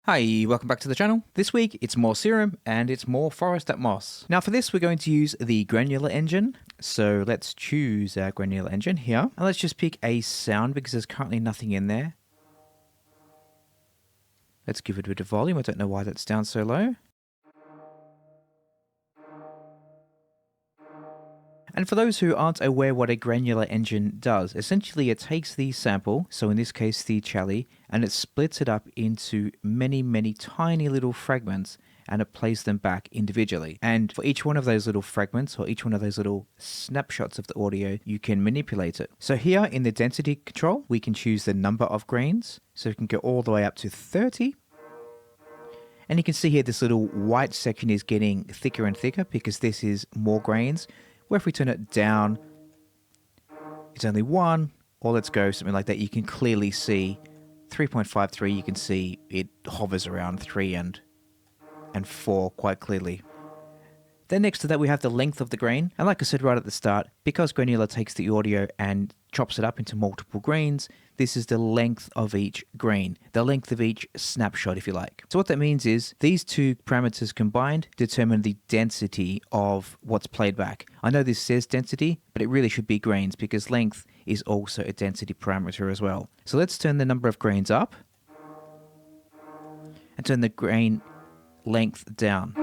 Hi, welcome back to the channel. This week it's more Serum and it's more Forest Atmos. Now for this we're going to use the Granular Engine. So let's choose our Granular Engine here. And let's just pick a sound because there's currently nothing in there. Let's give it a bit of volume. I don't know why that's down so low. And for those who aren't aware what a granular engine does, essentially it takes the sample, so in this case the chali, and it splits it up into many tiny little fragments and it plays them back individually. And for each one of those little fragments or each one of those little snapshots of the audio, you can manipulate it. So here in the density control, we can choose the number of grains. So we can go all the way up to 30. And you can see here this little white section is getting thicker and thicker because this is more grains. Where if we turn it down, it's only 1, or let's go something like that. You can clearly see 3.53, you can see it hovers around 3 and 4 quite clearly. Then next to that we have the length of the grain, and like I said right at the start, because Granular takes the audio and chops it up into multiple grains, this is the length of each grain, the length of each snapshot if you like. So what that means is these two parameters combined determine the density of what's played back. I know this says density, but it really should be grains because length is also a density parameter as well. So let's turn the number of grains up and turn the grain length down.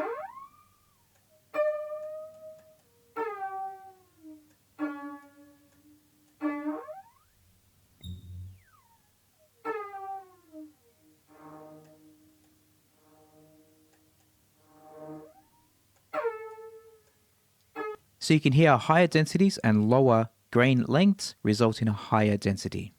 So you can hear higher densities and lower grain lengths result in a higher density.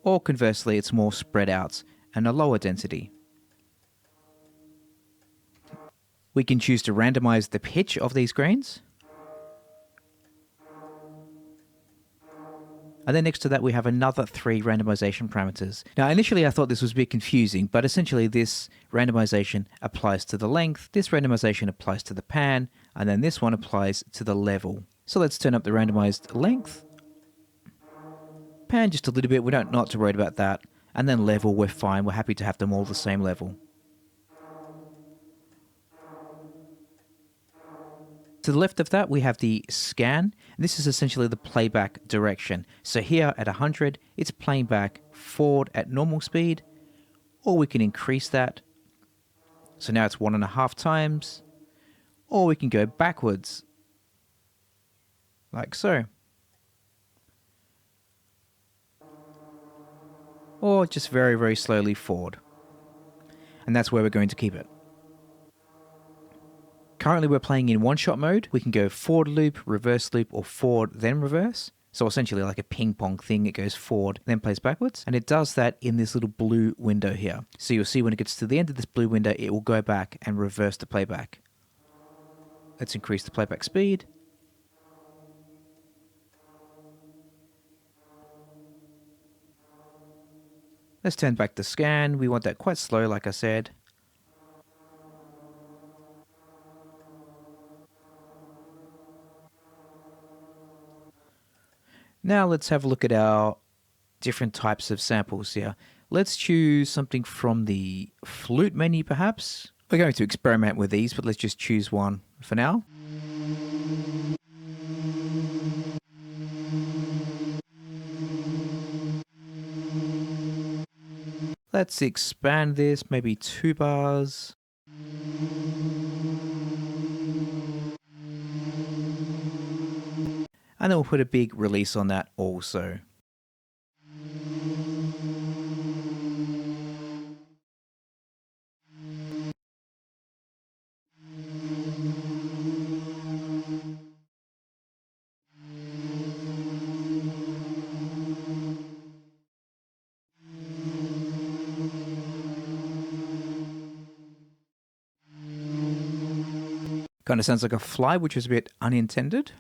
Or conversely, it's more spread out and a lower density. We can choose to randomize the pitch of these grains. And then next to that, we have another 3 randomization parameters. Now, initially, I thought this was a bit confusing, but essentially this randomization applies to the length, this randomization applies to the pan, and then this one applies to the level. So let's turn up the randomized length. Pan just a little bit, we don't not to worry about that. And then level, we're fine, we're happy to have them all the same level. To the left of that, we have the scan. This is essentially the playback direction. So here at 100, it's playing back forward at normal speed, or we can increase that. So now it's 1.5 times, or we can go backwards, like so. Or just very slowly forward. And that's where we're going to keep it. Currently we're playing in one-shot mode. We can go forward loop, reverse loop, or forward then reverse. So essentially like a ping pong thing, it goes forward, then plays backwards. And it does that in this little blue window here. So you'll see when it gets to the end of this blue window, it will go back and reverse the playback. Let's increase the playback speed. Let's turn back the scan. We want that quite slow, like I said. Now let's have a look at our different types of samples here. Let's choose something from the flute menu perhaps. We're going to experiment with these, but let's just choose one for now. Let's expand this, maybe 2 bars. And then we'll put a big release on that also. Kind of sounds like a fly, which is a bit unintended.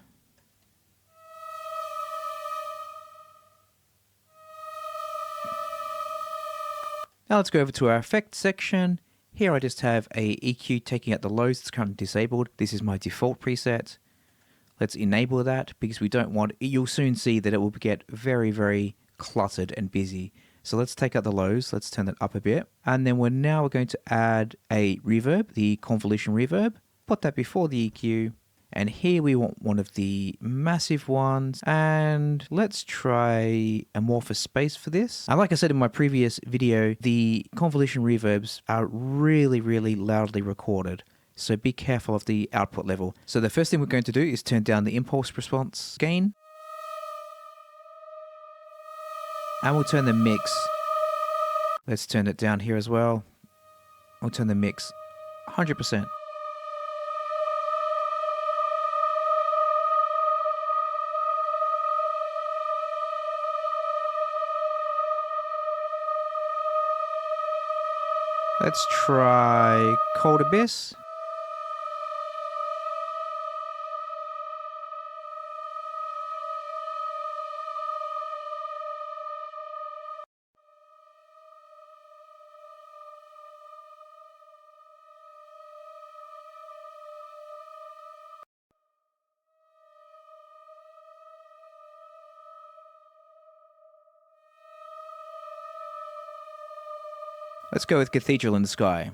Now let's go over to our effects section. Here I just have a EQ taking out the lows that's currently disabled. This is my default preset. Let's enable that because we don't want, you'll soon see that it will get very, very cluttered and busy. So let's take out the lows, let's turn that up a bit. And then we're going to add a reverb, the convolution reverb. Put that before the EQ. And here we want one of the massive ones. And let's try amorphous space for this. And like I said in my previous video, the convolution reverbs are really, really loudly recorded. So be careful of the output level. So the first thing we're going to do is turn down the impulse response gain. And we'll turn the mix. Let's turn it down here as well. We'll turn the mix 100%. Let's try Cold Abyss. Let's go with Cathedral in the Sky.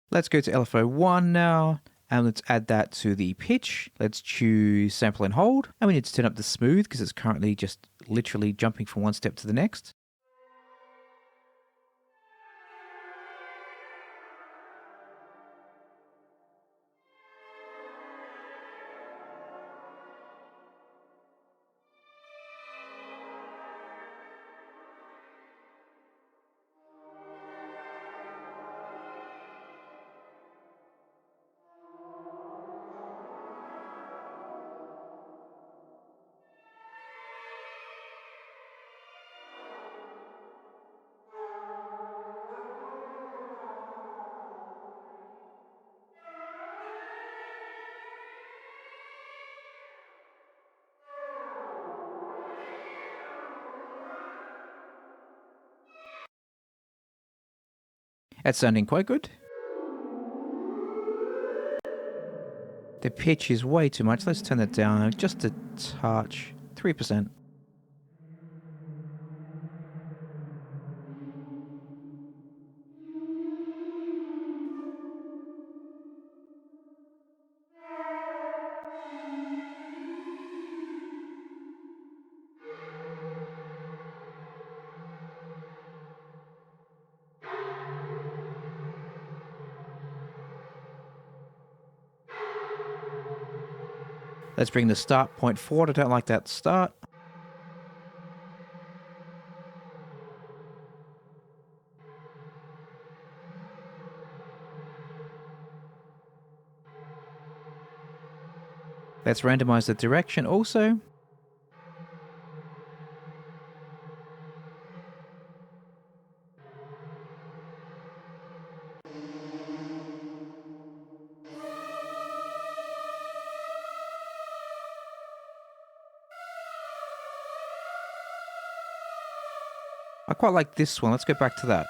Let's go to LFO 1 now, and let's add that to the pitch. Let's choose sample and hold, and we need to turn up the smooth because it's currently just literally jumping from one step to the next. That's sounding quite good. The pitch is way too much. Let's turn that down just a touch, 3%. Let's bring the start point forward. I don't like that start. Let's randomize the direction also. I quite like this one. Let's go back to that.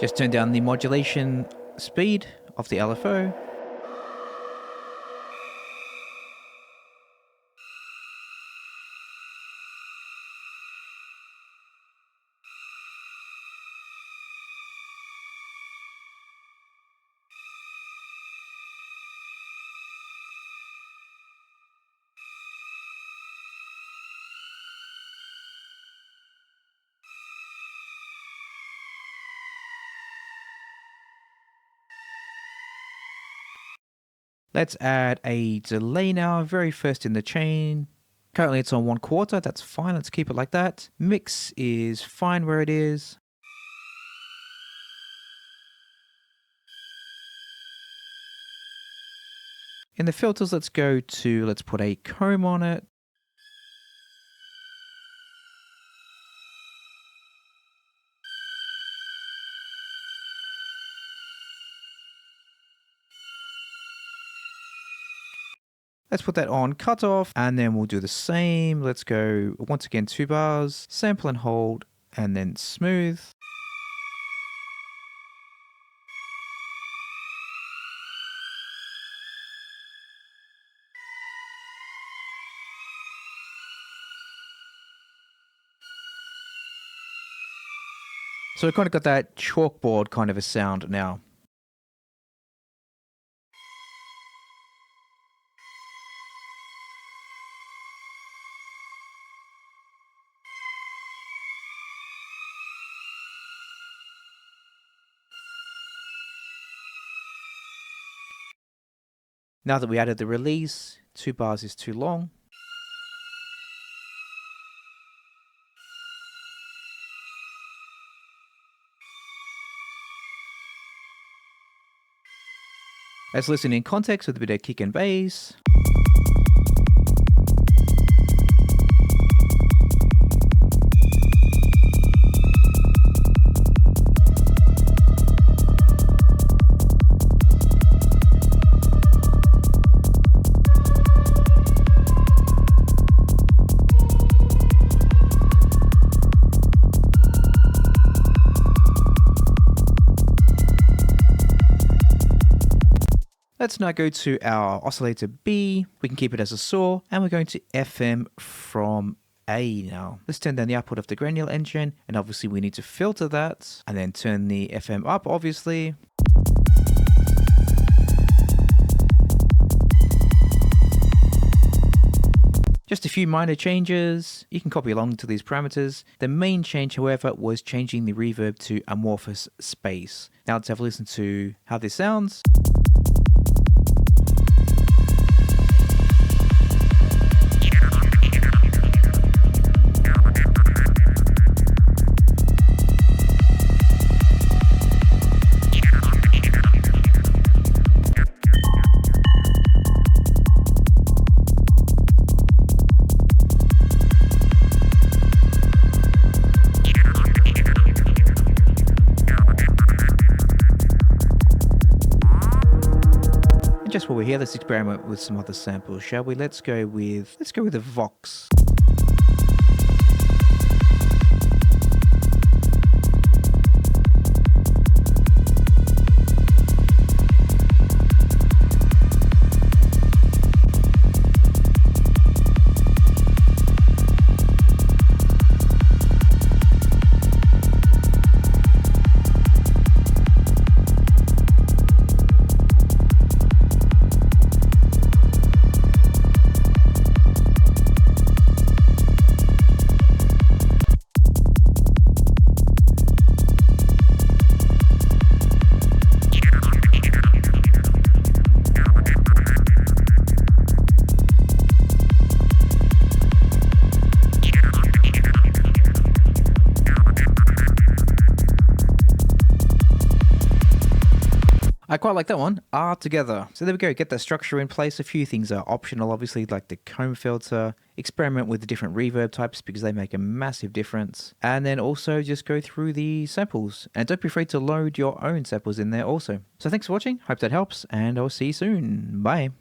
Just turn down the modulation speed of the LFO. Let's add a delay now, very first in the chain. Currently it's on 1/4, that's fine, let's keep it like that. Mix is fine where it is. In the filters, let's put a comb on it. Let's put that on cutoff, and then we'll do the same. Let's go once again 2 bars, sample and hold, and then smooth. So we've kind of got that chalkboard kind of a sound now. Now that we added the release, 2 bars is too long. Let's listen in context with a bit of kick and bass. Let's now go to our oscillator B. We can keep it as a saw, and we're going to FM from A now. Let's turn down the output of the Granular Engine, and obviously we need to filter that, and then turn the FM up, obviously. Just a few minor changes. You can copy along to these parameters. The main change, however, was changing the reverb to amorphous space. Now let's have a listen to how this sounds. Just while we're here, let's experiment with some other samples, shall we? Let's go with a Vox. I quite like that one, R together. So there we go, get that structure in place. A few things are optional, obviously, like the comb filter. Experiment with the different reverb types because they make a massive difference. And then also just go through the samples. And don't be afraid to load your own samples in there also. So thanks for watching, hope that helps, and I'll see you soon. Bye.